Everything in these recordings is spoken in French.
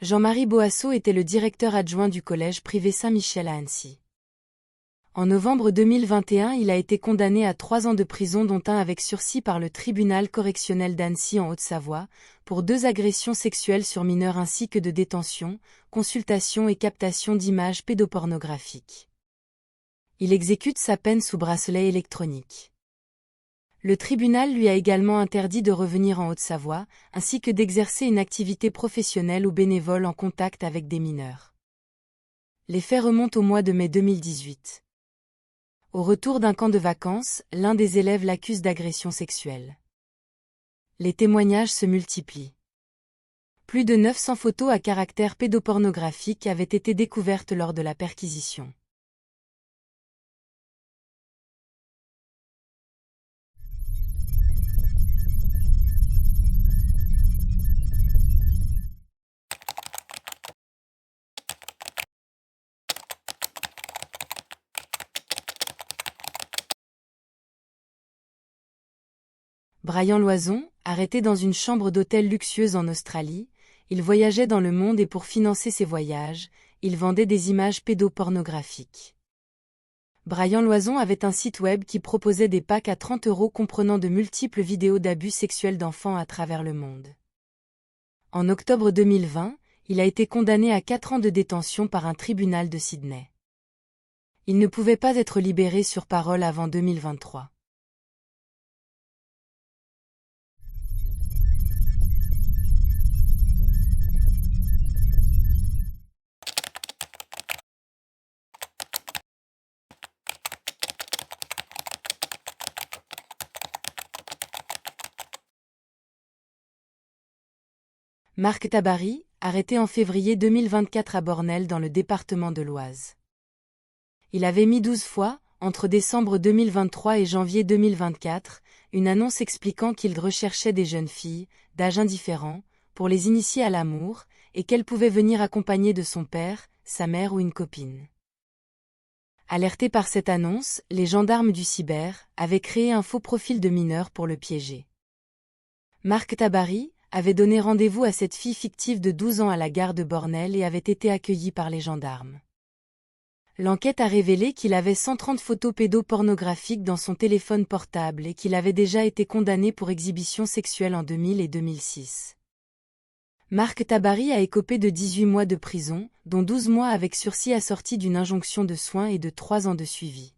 Jean-Marie Boasso était le directeur adjoint du collège privé Saint-Michel à Annecy. En novembre 2021, il a été condamné à 3 ans de prison dont un avec sursis par le tribunal correctionnel d'Annecy en Haute-Savoie, pour 2 agressions sexuelles sur mineurs ainsi que de détention, consultation et captation d'images pédopornographiques. Il exécute sa peine sous bracelet électronique. Le tribunal lui a également interdit de revenir en Haute-Savoie, ainsi que d'exercer une activité professionnelle ou bénévole en contact avec des mineurs. Les faits remontent au mois de mai 2018. Au retour d'un camp de vacances, l'un des élèves l'accuse d'agression sexuelle. Les témoignages se multiplient. Plus de 900 photos à caractère pédopornographique avaient été découvertes lors de la perquisition. Brian Loison, arrêté dans une chambre d'hôtel luxueuse en Australie, il voyageait dans le monde et pour financer ses voyages, il vendait des images pédopornographiques. Brian Loison avait un site web qui proposait des packs à 30 € comprenant de multiples vidéos d'abus sexuels d'enfants à travers le monde. En octobre 2020, il a été condamné à 4 ans de détention par un tribunal de Sydney. Il ne pouvait pas être libéré sur parole avant 2023. Marc Tabary, arrêté en février 2024 à Bornel dans le département de l'Oise. Il avait mis 12 fois, entre décembre 2023 et janvier 2024, une annonce expliquant qu'il recherchait des jeunes filles, d'âge indifférent, pour les initier à l'amour, et qu'elles pouvaient venir accompagnées de son père, sa mère ou une copine. Alertés par cette annonce, les gendarmes du cyber avaient créé un faux profil de mineur pour le piéger. Marc Tabary avait donné rendez-vous à cette fille fictive de 12 ans à la gare de Bornel et avait été accueilli par les gendarmes. L'enquête a révélé qu'il avait 130 photos pédopornographiques dans son téléphone portable et qu'il avait déjà été condamné pour exhibition sexuelle en 2000 et 2006. Marc Tabary a écopé de 18 mois de prison, dont 12 mois avec sursis assorti d'une injonction de soins et de 3 ans de suivi.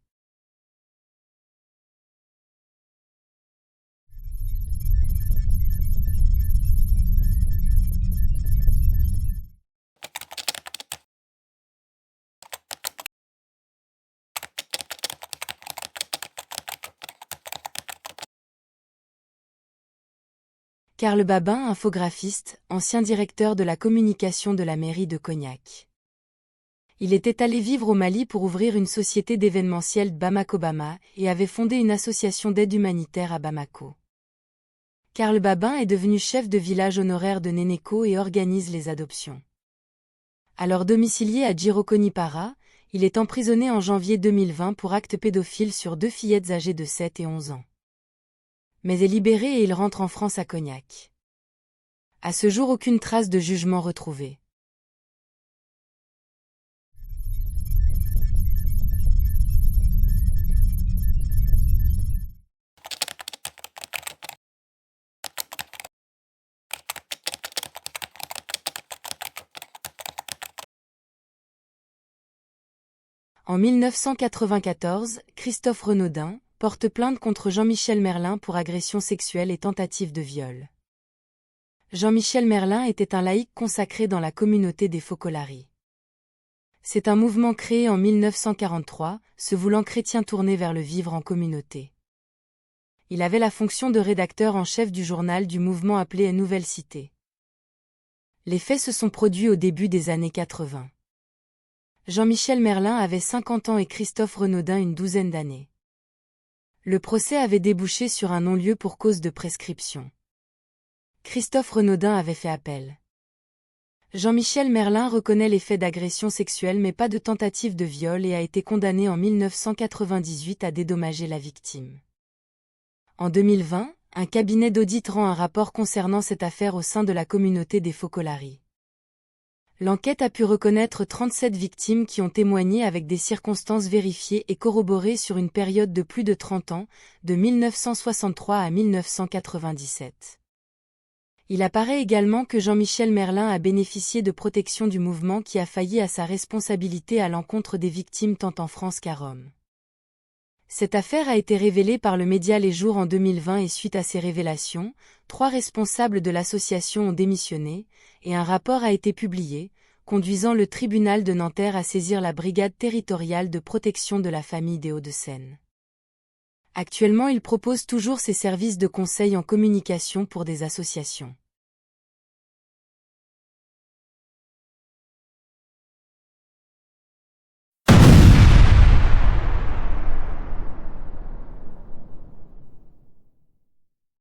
Karl Babin, infographiste, ancien directeur de la communication de la mairie de Cognac. Il était allé vivre au Mali pour ouvrir une société d'événementiel Bamako Bama et avait fondé une association d'aide humanitaire à Bamako. Karl Babin est devenu chef de village honoraire de Nénéko et organise les adoptions. Alors domicilié à Djirokonipara, il est emprisonné en janvier 2020 pour acte pédophile sur 2 fillettes âgées de 7 et 11 ans. Mais est libéré et il rentre en France à Cognac. À ce jour, aucune trace de jugement retrouvée. En 1994, Christophe Renaudin porte plainte contre Jean-Michel Merlin pour agression sexuelle et tentative de viol. Jean-Michel Merlin était un laïc consacré dans la communauté des Focolaris. C'est un mouvement créé en 1943, se voulant chrétien tourné vers le vivre en communauté. Il avait la fonction de rédacteur en chef du journal du mouvement appelé Nouvelle Cité. Les faits se sont produits au début des années 80. Jean-Michel Merlin avait 50 ans et Christophe Renaudin une douzaine d'années. Le procès avait débouché sur un non-lieu pour cause de prescription. Christophe Renaudin avait fait appel. Jean-Michel Merlin reconnaît les faits d'agression sexuelle mais pas de tentative de viol et a été condamné en 1998 à dédommager la victime. En 2020, un cabinet d'audit rend un rapport concernant cette affaire au sein de la communauté des Focolaris. L'enquête a pu reconnaître 37 victimes qui ont témoigné avec des circonstances vérifiées et corroborées sur une période de plus de 30 ans, de 1963 à 1997. Il apparaît également que Jean-Michel Merlin a bénéficié de protection du mouvement qui a failli à sa responsabilité à l'encontre des victimes tant en France qu'à Rome. Cette affaire a été révélée par le média Les Jours en 2020 et suite à ces révélations, 3 responsables de l'association ont démissionné, et un rapport a été publié, conduisant le tribunal de Nanterre à saisir la brigade territoriale de protection de la famille des Hauts-de-Seine. Actuellement, il propose toujours ses services de conseil en communication pour des associations.